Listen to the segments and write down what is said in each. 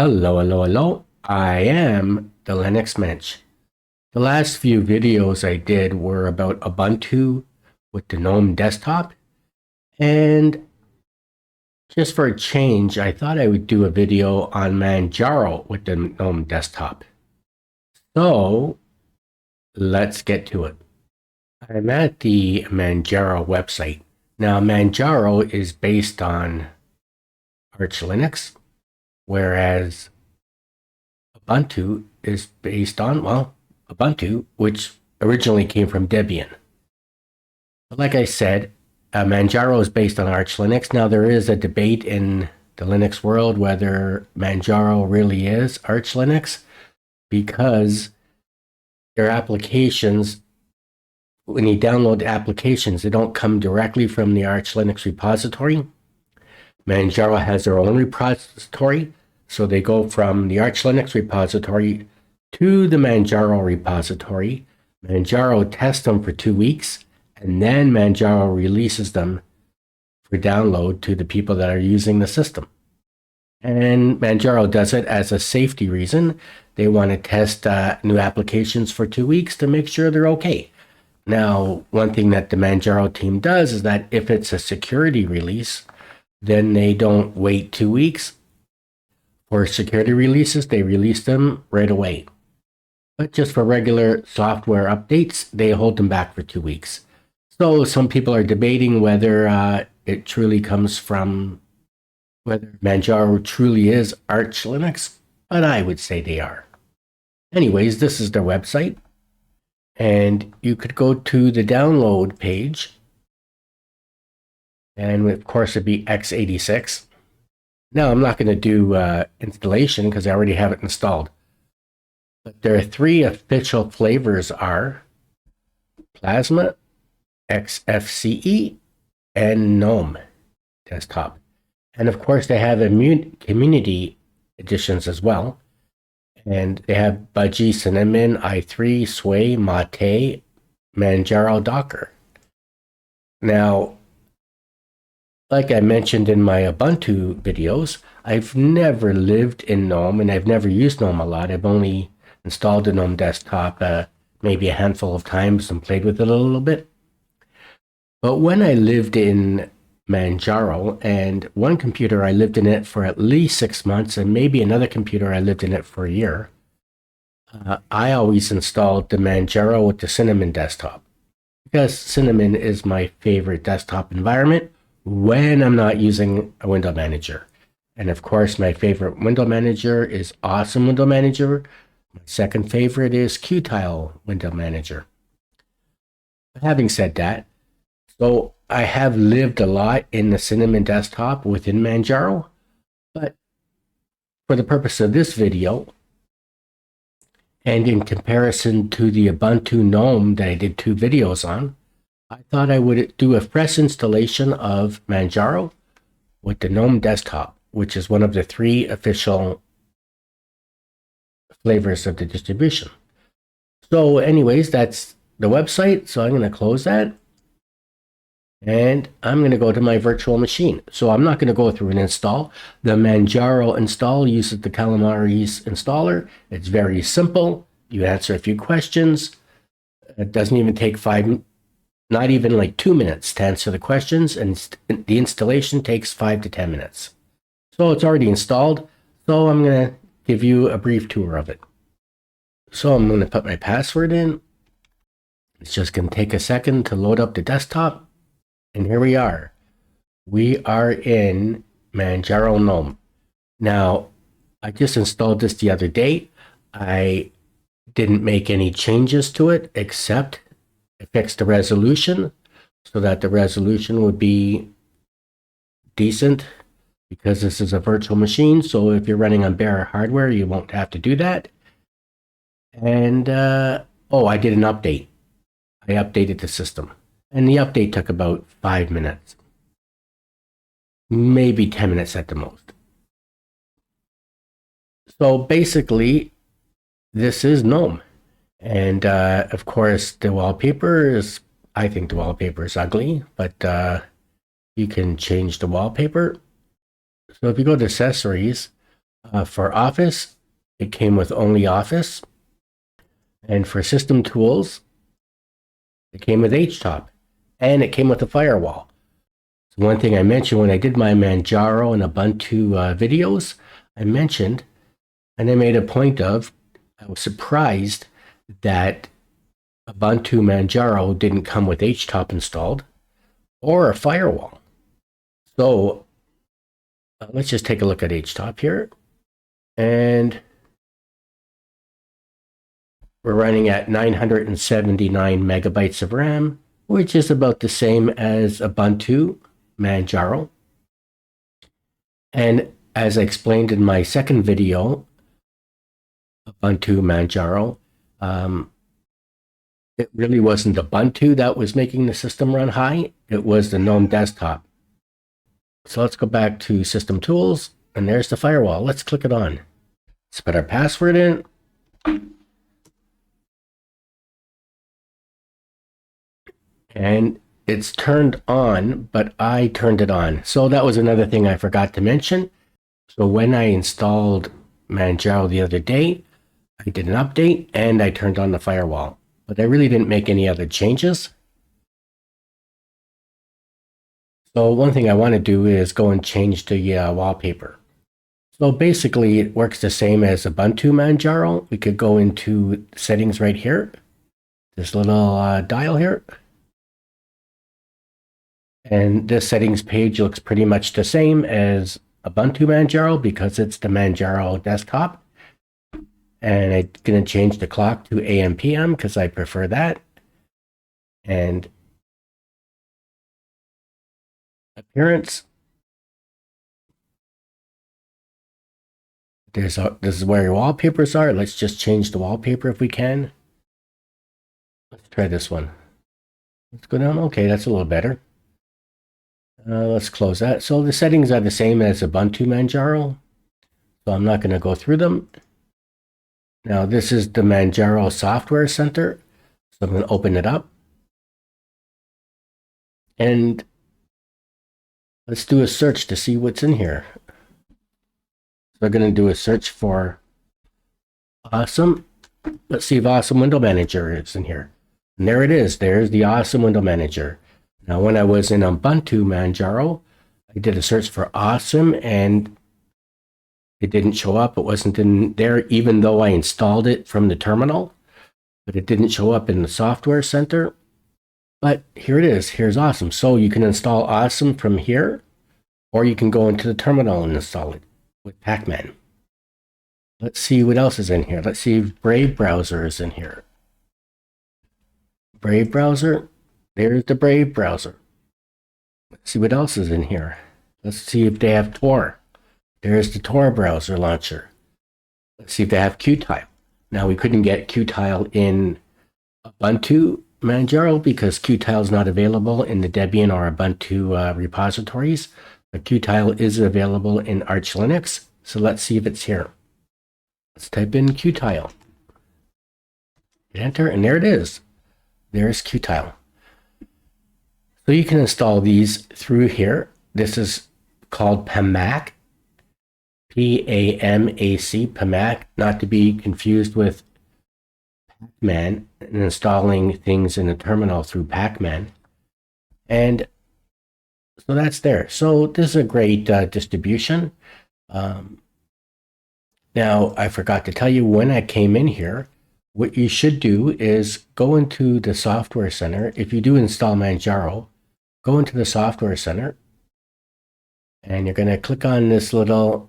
Hello, hello, hello. I am the Linux Mensch. The last few videos I did were about Ubuntu with the GNOME desktop. And just for a change, I thought I would do a video on Manjaro with the GNOME desktop. So let's get to it. I'm at the Manjaro website. Now, Manjaro is based on Arch Linux, whereas Ubuntu is based on, well, Ubuntu, which originally came from Debian. But like I said, Manjaro is based on Arch Linux. Now, there is a debate in the Linux world whether Manjaro really is Arch Linux because their applications, when you download the applications, they don't come directly from the Arch Linux repository. Manjaro has their own repository, so they go from the Arch Linux repository to the Manjaro repository. Manjaro tests them for 2 weeks, and then Manjaro releases them for download to the people that are using the system. And Manjaro does it as a safety reason. They want to test new applications for 2 weeks to make sure they're okay. Now, one thing that the Manjaro team does is that if it's a security release, then they don't wait 2 weeks. For security releases, they release them right away. But just for regular software updates, they hold them back for 2 weeks. So some people are debating whether it truly comes from, whether Manjaro truly is Arch Linux, but I would say they are. Anyways, this is their website. And you could go to the download page. And of course, it'd be x86. Now, I'm not going to do installation because I already have it installed. But there are 3 official flavors are Plasma, XFCE, and GNOME desktop. And of course, they have community editions as well. And they have Budgie, Cinnamon, i3, Sway, Mate, Manjaro, Docker. Now, like I mentioned in my Ubuntu videos, I've never lived in GNOME and I've never used GNOME a lot. I've only installed the GNOME desktop maybe a handful of times and played with it a little bit. But when I lived in Manjaro, and one computer I lived in it for at least 6 months, and maybe another computer I lived in it for a year, I always installed the Manjaro with the Cinnamon desktop because Cinnamon is my favorite desktop environment when I'm not using a window manager. And of course, my favorite window manager is Awesome Window Manager. My second favorite is Qtile Window Manager. But having said that, so I have lived a lot in the Cinnamon desktop within Manjaro, but for the purpose of this video, and in comparison to the Ubuntu GNOME that I did 2 videos on, I thought I would do a fresh installation of Manjaro with the GNOME desktop, which is one of the 3 official flavors of the distribution. So anyways, that's the website. So I'm going to close that. And I'm going to go to my virtual machine. So I'm not going to go through an install. The Manjaro install uses the Calamares installer. It's very simple. You answer a few questions. It doesn't even take not even like 2 minutes to answer the questions. And the installation takes 5 to 10 minutes. So it's already installed. So I'm going to give you a brief tour of it. So I'm going to put my password in. It's just going to take a second to load up the desktop. And here we are. We are in Manjaro GNOME. Now, I just installed this the other day. I didn't make any changes to it except I fixed the resolution so that the resolution would be decent because this is a virtual machine. So if you're running on bare hardware, you won't have to do that. And, I did an update. I updated the system. And the update took about 5 minutes, maybe 10 minutes at the most. So basically, this is GNOME. And of course, the wallpaper is, I think the wallpaper is ugly, but you can change the wallpaper. So if you go to accessories, For Office, it came with only Office. And for System Tools, it came with HTOP. And it came with a firewall. So one thing I mentioned when I did my Manjaro and Ubuntu videos, I mentioned, and I made a point of, I was surprised that Ubuntu Manjaro didn't come with HTOP installed or a firewall. So let's just take a look at HTOP here. And we're running at 979 megabytes of RAM, which is about the same as Ubuntu Manjaro. And as I explained in my second video, Ubuntu Manjaro, it really wasn't Ubuntu that was making the system run high. It was the GNOME desktop. So let's go back to System Tools, and there's the firewall. Let's click it on. Let's put our password in. And it's turned on, but I turned it on. So that was another thing I forgot to mention. So when I installed Manjaro the other day, I did an update and I turned on the firewall, but I really didn't make any other changes. So one thing I want to do is go and change the wallpaper. So basically it works the same as Ubuntu Manjaro. We could go into settings right here, this little dial here. And this settings page looks pretty much the same as Ubuntu Manjaro because it's the Manjaro desktop. And I'm going to change the clock to AM PM because I prefer that. And appearance. This is where your wallpapers are. Let's just change the wallpaper if we can. Let's try this one. Let's go down. Okay, that's a little better. Let's close that. So the settings are the same as Ubuntu Manjaro. So I'm not going to go through them. Now this is the Manjaro Software Center. So I'm going to open it up. And let's do a search to see what's in here. So we're going to do a search for Awesome. Let's see if Awesome Window Manager is in here. And there it is. There's the Awesome Window Manager. Now, when I was in Ubuntu Manjaro, I did a search for Awesome and it didn't show up. It wasn't in there, even though I installed it from the terminal, but it didn't show up in the Software Center. But here it is. Here's Awesome. So you can install Awesome from here, or you can go into the terminal and install it with Pacman. Let's see what else is in here. Let's see if Brave Browser is in here. Brave Browser. There's the Brave browser. Let's see what else is in here. Let's see if they have Tor. There's the Tor browser launcher. Let's see if they have Qtile. Now we couldn't get Qtile in Ubuntu Manjaro because Qtile is not available in the Debian or Ubuntu repositories. But Qtile is available in Arch Linux. So let's see if it's here. Let's type in Qtile. Hit enter, and there it is. There's Qtile. So you can install these through here. This is called PAMAC, P-A-M-A-C, PAMAC, not to be confused with Pacman and installing things in the terminal through Pacman. And so that's there. So this is a great distribution. Now, I forgot to tell you when I came in here, what you should do is go into the Software Center. If you do install Manjaro, go into the Software Center, and you're going to click on this little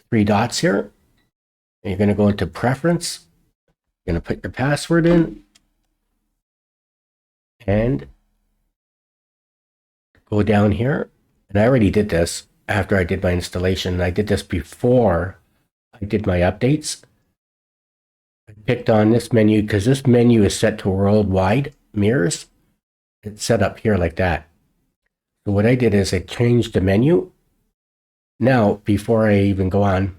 3 dots here. And you're going to go into Preference. You're going to put your password in, and go down here. And I already did this after I did my installation. I did this before I did my updates. I picked on this menu because this menu is set to worldwide mirrors. It's set up here like that. So what I did is I changed the menu. Now, before I even go on,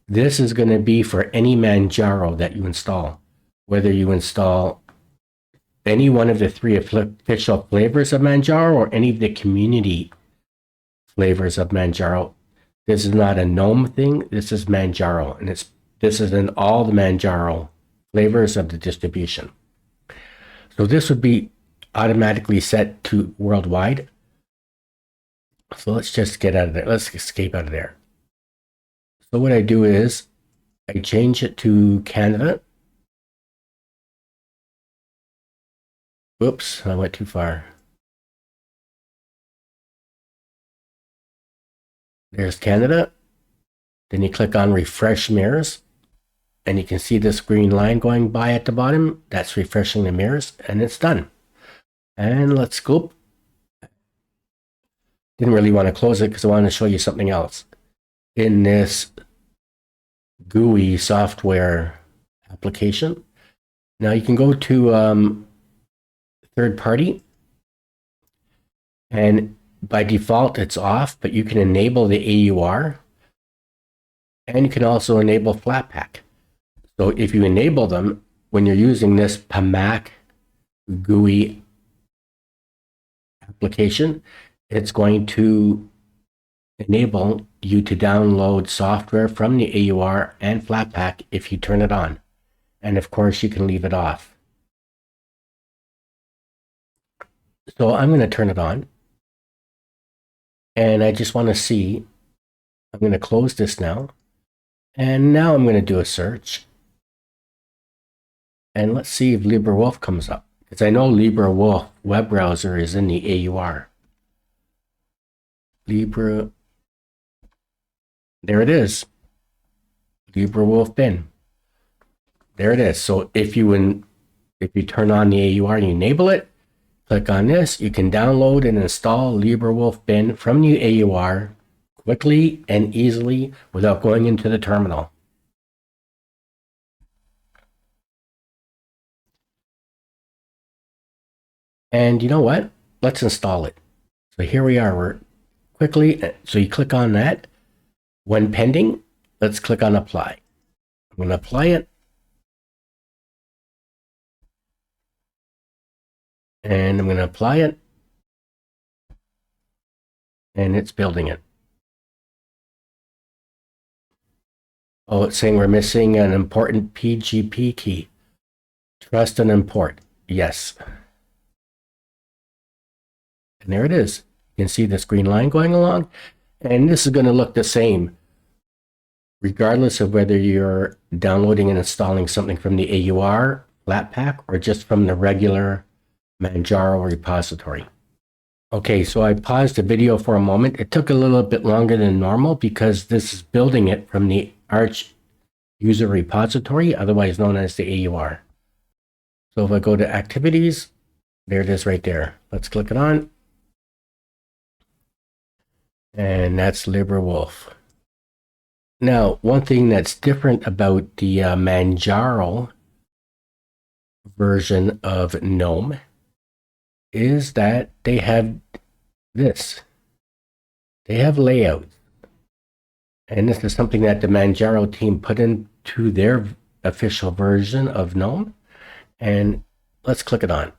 this is going to be for any Manjaro that you install. Whether you install any one of the 3 official flavors of Manjaro or any of the community flavors of Manjaro, This is not a GNOME thing. This is Manjaro, and this is in all the Manjaro flavors of the distribution. So this would be automatically set to worldwide. So let's just get out of there. Let's escape out of there. So what I do is I change it to Canada. Whoops, I went too far. There's Canada. Then you click on refresh mirrors, and you can see this green line going by at the bottom. That's refreshing the mirrors, and it's done. And let's go. Didn't really want to close it because I wanted to show you something else. In this GUI software application, now you can go to third party, and by default it's off, but you can enable the AUR, and you can also enable Flatpak. So if you enable them, when you're using this PAMAC GUI application, it's going to enable you to download software from the AUR and Flatpak if you turn it on. And of course, you can leave it off. So I'm going to turn it on. And I just want to see, I'm going to close this now. And now I'm going to do a search. And let's see if LibreWolf comes up, because I know LibreWolf web browser is in the AUR. There it is. LibreWolf bin. There it is. So if you turn on the AUR and you enable it, click on this, you can download and install LibreWolf bin from the AUR quickly and easily without going into the terminal. And you know what? Let's install it. So here we are. We're quickly. So you click on that. When pending, let's click on apply. I'm going to apply it. And I'm going to apply it. And it's building it. Oh, it's saying we're missing an important PGP key. Trust and import. Yes. And there it is. You can see this green line going along. And this is going to look the same, regardless of whether you're downloading and installing something from the AUR Flatpak or just from the regular Manjaro repository. Okay, so I paused the video for a moment. It took a little bit longer than normal because this is building it from the Arch user repository, otherwise known as the AUR. So if I go to activities, there it is right there. Let's click it on. And that's LibreWolf. Now, one thing that's different about the Manjaro version of GNOME is that they have this. They have layouts. And this is something that the Manjaro team put into their official version of GNOME. And let's click it on.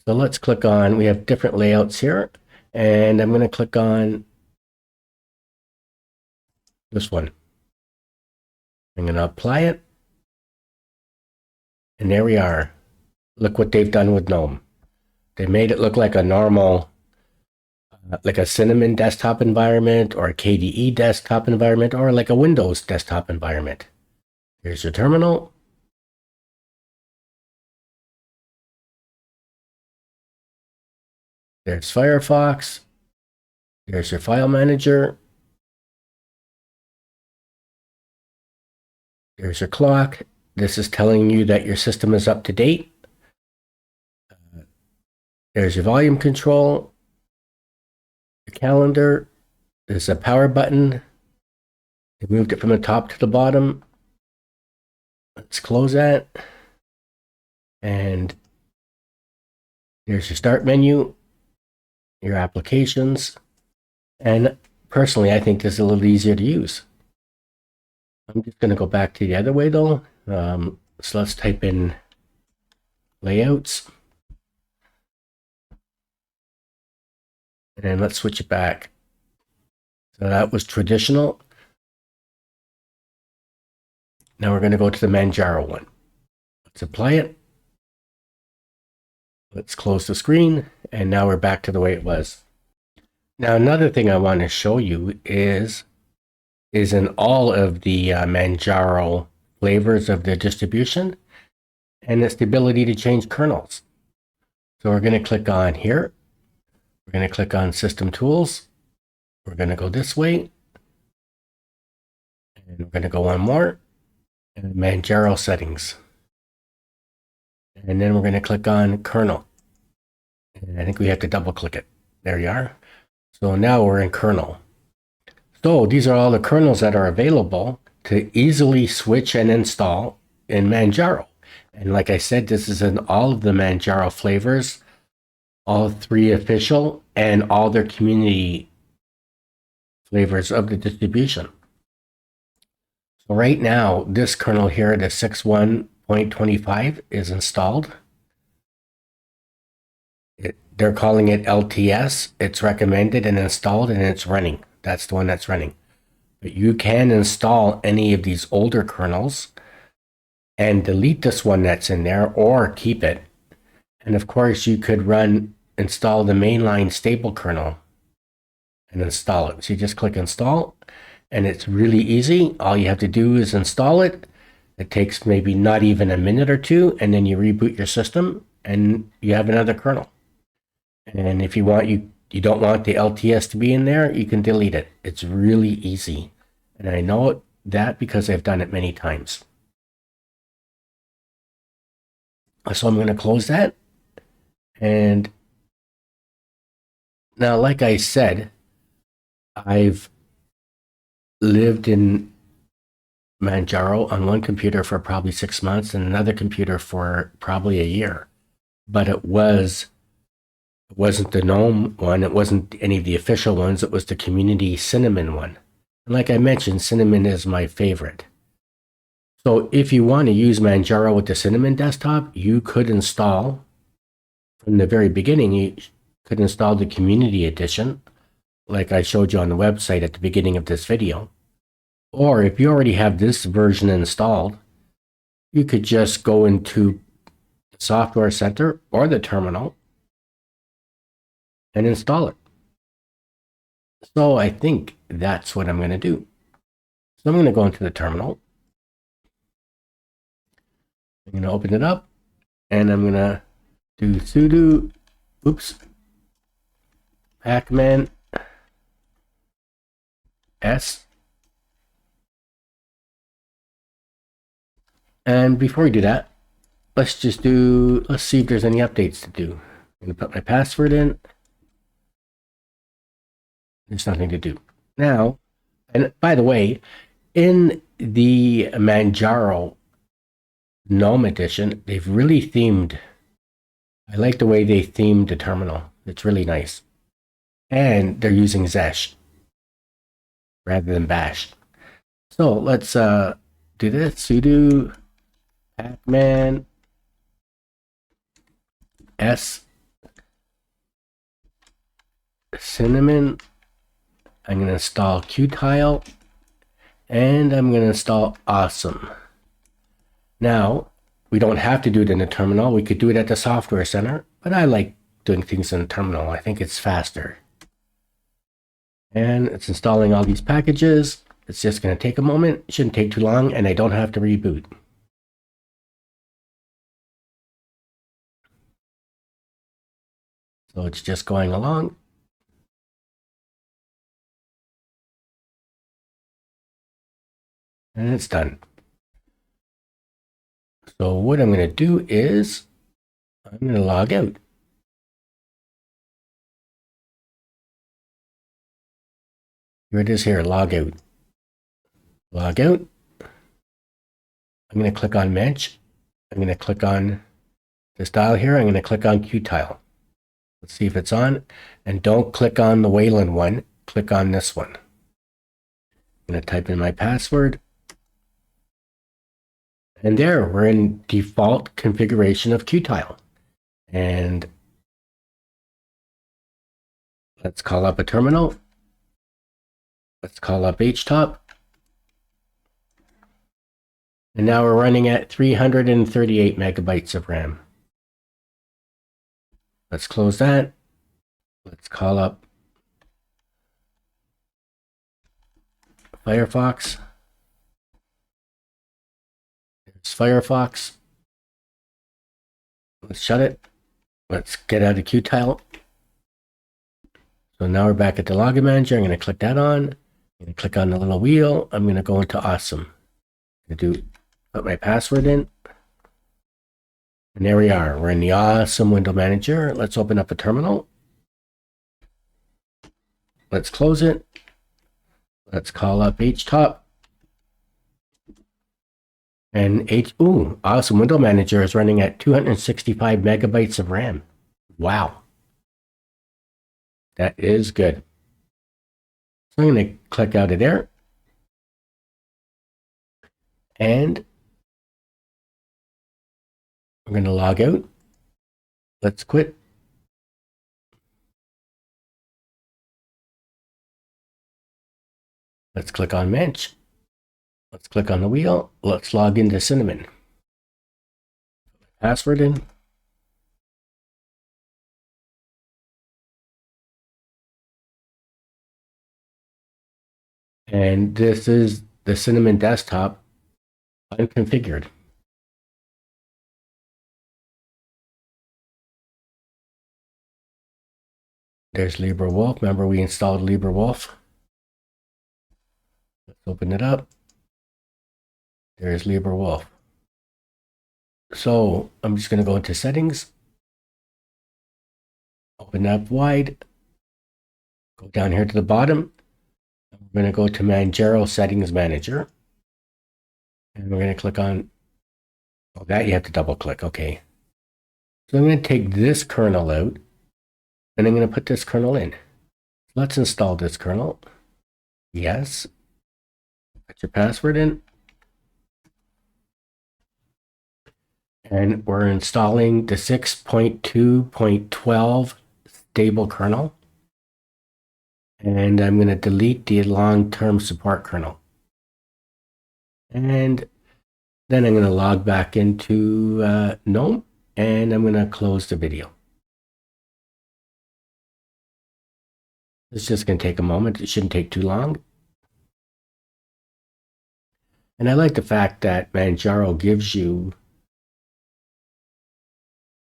So let's click on, we have different layouts here. And I'm going to click on this one. I'm going to apply it. And there we are. Look what they've done with GNOME. They made it look like a normal, like a Cinnamon desktop environment or a KDE desktop environment or like a Windows desktop environment. Here's your terminal. There's Firefox. There's your file manager. There's your clock. This is telling you that your system is up to date. There's your volume control, your calendar. There's a power button. They moved it from the top to the bottom. Let's close that. And there's your start menu, your applications. And personally, I think this is a little easier to use. I'm just going to go back to the other way though. So let's type in layouts. And let's switch it back. So that was traditional. Now we're going to go to the Manjaro one. Let's apply it. Let's close the screen. And now we're back to the way it was. Now, another thing I want to show you is in all of the Manjaro flavors of the distribution, and it's the ability to change kernels. So we're going to click on here. We're going to click on System Tools. We're going to go this way. And we're going to go one more. And Manjaro Settings. And then we're going to click on Kernel. And I think we have to double click it. There you are. So now we're in kernel. So these are all the kernels that are available to easily switch and install in Manjaro. And like I said, this is in all of the Manjaro flavors, all 3 official and all their community flavors of the distribution. So right now, this kernel here, the 6.1.25 is installed. They're calling it LTS. It's recommended and installed, and it's running. That's the one that's running. But you can install any of these older kernels and delete this one that's in there or keep it. And of course, you could install the mainline stable kernel and install it. So you just click install, and it's really easy. All you have to do is install it. It takes maybe not even a minute or two, and then you reboot your system and you have another kernel. And if you want, you don't want the LTS to be in there, you can delete it. It's really easy. And I know that because I've done it many times. So I'm going to close that. And now, like I said, I've lived in Manjaro on one computer for probably 6 months and another computer for probably a year. But it wasn't the GNOME one. It wasn't any of the official ones. It was the community Cinnamon one. And like I mentioned, Cinnamon is my favorite. So if you want to use Manjaro with the Cinnamon desktop, you could install, from the very beginning, you could install the community edition, like I showed you on the website at the beginning of this video. Or if you already have this version installed, you could just go into the Software Center or the terminal and install it. So I think that's what I'm going to do. So I'm going to go into the terminal. I'm going to open it up, and I'm going to do sudo, pacman s. And before we do that, let's see if there's any updates to do. I'm going to put my password in. There's nothing to do. Now, and by the way, in the Manjaro Gnome edition, they've really themed, I like the way they themed the terminal. It's really nice. And they're using Zesh rather than Bash. So let's do this. Sudo pacman s cinnamon. I'm going to install Qtile, and I'm going to install Awesome. Now, we don't have to do it in the terminal. We could do it at the Software Center, but I like doing things in the terminal. I think it's faster. And it's installing all these packages. It's just going to take a moment. It shouldn't take too long, and I don't have to reboot. So it's just going along. And it's done. So what I'm going to do is I'm going to log out. Here it is here, log out. Log out. I'm going to click on Mensch. I'm going to click on this dial here. I'm going to click on Qtile. Let's see if it's on. And don't click on the Wayland one. Click on this one. I'm going to type in my password. And there, we're in default configuration of Qtile. And let's call up a terminal. Let's call up htop. And now we're running at 338 megabytes of RAM. Let's close that. Let's call up Firefox. There's Firefox. Let's shut it. Let's get out of Qtile. So now we're back at the login manager. I'm going to click that on. I'm going to click on the little wheel. I'm going to go into awesome. I'm going to put my password in. And there we are. We're in the awesome window manager. Let's open up a terminal. Let's close it. Let's call up htop. And awesome window manager is running at 265 megabytes of RAM. Wow. That is good. So I'm going to click out of there. And I'm going to log out. Let's quit. Let's click on Mensch. Let's click on the wheel. Let's log into Cinnamon. Password in. And this is the Cinnamon desktop unconfigured. There's LibreWolf. Remember we installed LibreWolf. Let's open it up. There's LibreWolf. So I'm just going to go into settings. Open up wide. Go down here to the bottom. We're going to go to Manjaro Settings Manager. And we're going to click on, oh, that you have to double click. Okay. So I'm going to take this kernel out and I'm going to put this kernel in. Let's install this kernel. Yes. Put your password in. And we're installing the 6.2.12 stable kernel. And I'm going to delete the long-term support kernel. And then I'm going to log back into GNOME, and I'm going to close the video. It's just going to take a moment. It shouldn't take too long. And I like the fact that Manjaro gives you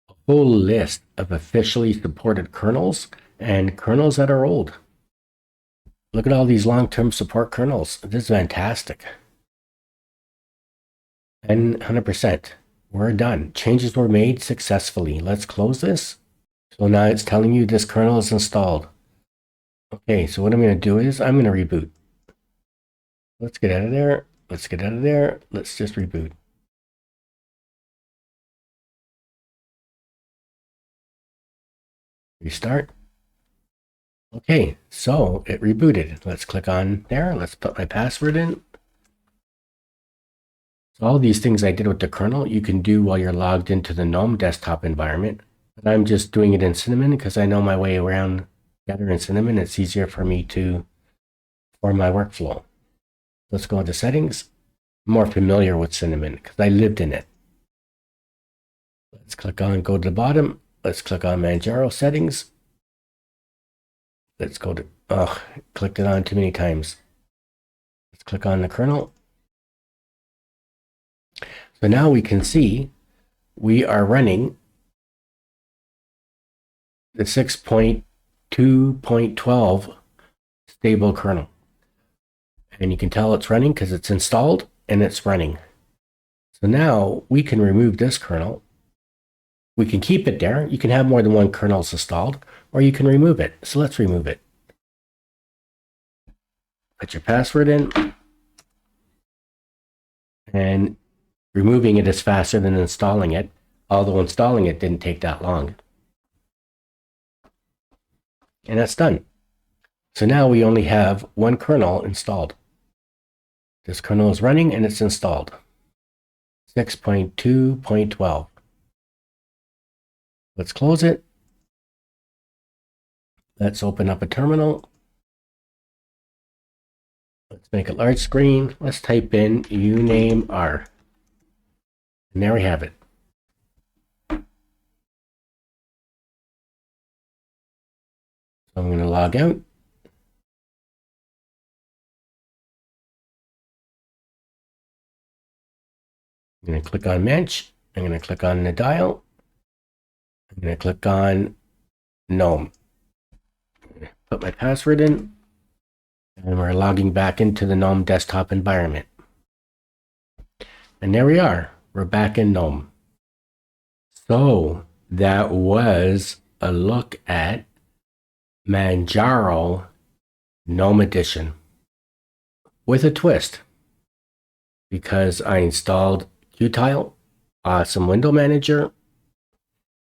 a whole list of officially supported kernels and kernels that are old. Look at all these long-term support kernels. This is fantastic. And 100%. We're done. Changes were made successfully. Let's close this. So now it's telling you this kernel is installed. Okay, so what I'm going to do is I'm going to reboot. Let's get out of there. Let's get out of there. Let's just reboot. Restart. Okay, so it rebooted. Let's click on there. Let's put my password in. So all these things I did with the kernel, you can do while you're logged into the GNOME desktop environment. But I'm just doing it in Cinnamon because I know my way around better in Cinnamon. It's easier for me to form my workflow. Let's go into settings. I'm more familiar with Cinnamon because I lived in it. Let's click on, go to the bottom. Let's click on Manjaro settings. Let's go to, clicked it on too many times. Let's click on the kernel. So now we can see we are running the 6.2.12 stable kernel. And you can tell it's running because it's installed and it's running. So now we can remove this kernel. We can keep it there. You can have more than one kernels installed, or you can remove it. So let's remove it. Put your password in. And removing it is faster than installing it, although installing it didn't take that long. And that's done. So now we only have one kernel installed. This kernel is running and it's installed. 6.2.12. Let's close it. Let's open up a terminal. Let's make it large screen. Let's type in uname R. And there we have it. So I'm going to log out. I'm going to click on Mensch. I'm going to click on the dial. I'm going to click on Gnome. Put my password in. And we're logging back into the Gnome desktop environment. And there we are. We're back in Gnome. So that was a look at Manjaro Gnome Edition with a twist, because I installed Qtile, Awesome Window Manager,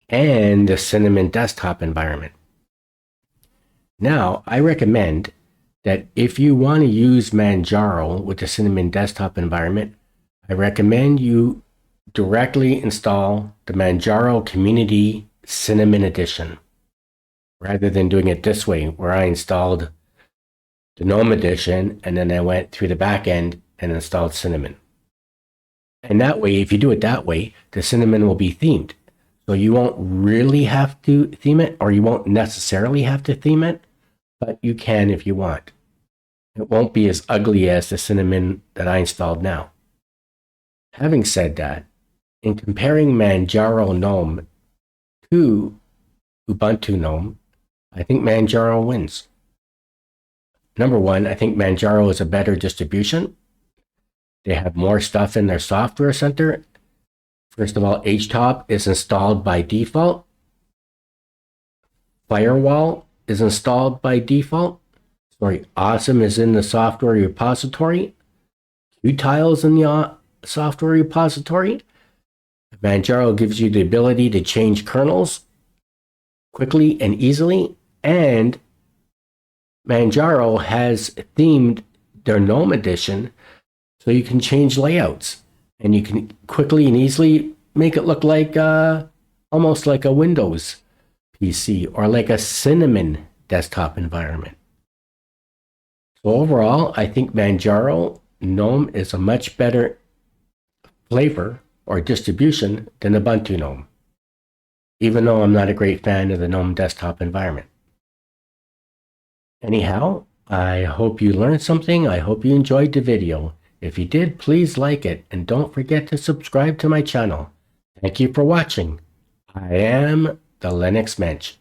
and the Cinnamon desktop environment. Now, I recommend that if you want to use Manjaro with the Cinnamon desktop environment, I recommend you directly install the Manjaro Community Cinnamon Edition, rather than doing it this way, where I installed the Gnome Edition and then I went through the back end and installed Cinnamon. And that way, if you do it that way, the Cinnamon will be themed. So you won't really have to theme it, or you won't necessarily have to theme it, but you can if you want. It won't be as ugly as the Cinnamon that I installed now. Having said that, in comparing Manjaro Gnome to Ubuntu Gnome, I think Manjaro wins. Number one, I think Manjaro is a better distribution. They have more stuff in their software center. First of all, HTOP is installed by default. Firewall is installed by default. Awesome is in the software repository. Qtile is in the software repository. Manjaro gives you the ability to change kernels quickly and easily, and Manjaro has themed their Gnome edition so you can change layouts and you can quickly and easily make it look like almost like a Windows PC or like a Cinnamon desktop environment. So overall, I think Manjaro Gnome is a much better flavor or distribution than Ubuntu Gnome, even though I'm not a great fan of the Gnome desktop environment. Anyhow, I hope you learned something. I hope you enjoyed the video. If you did, please like it and don't forget to subscribe to my channel. Thank you for watching. I am the Linux Mensch.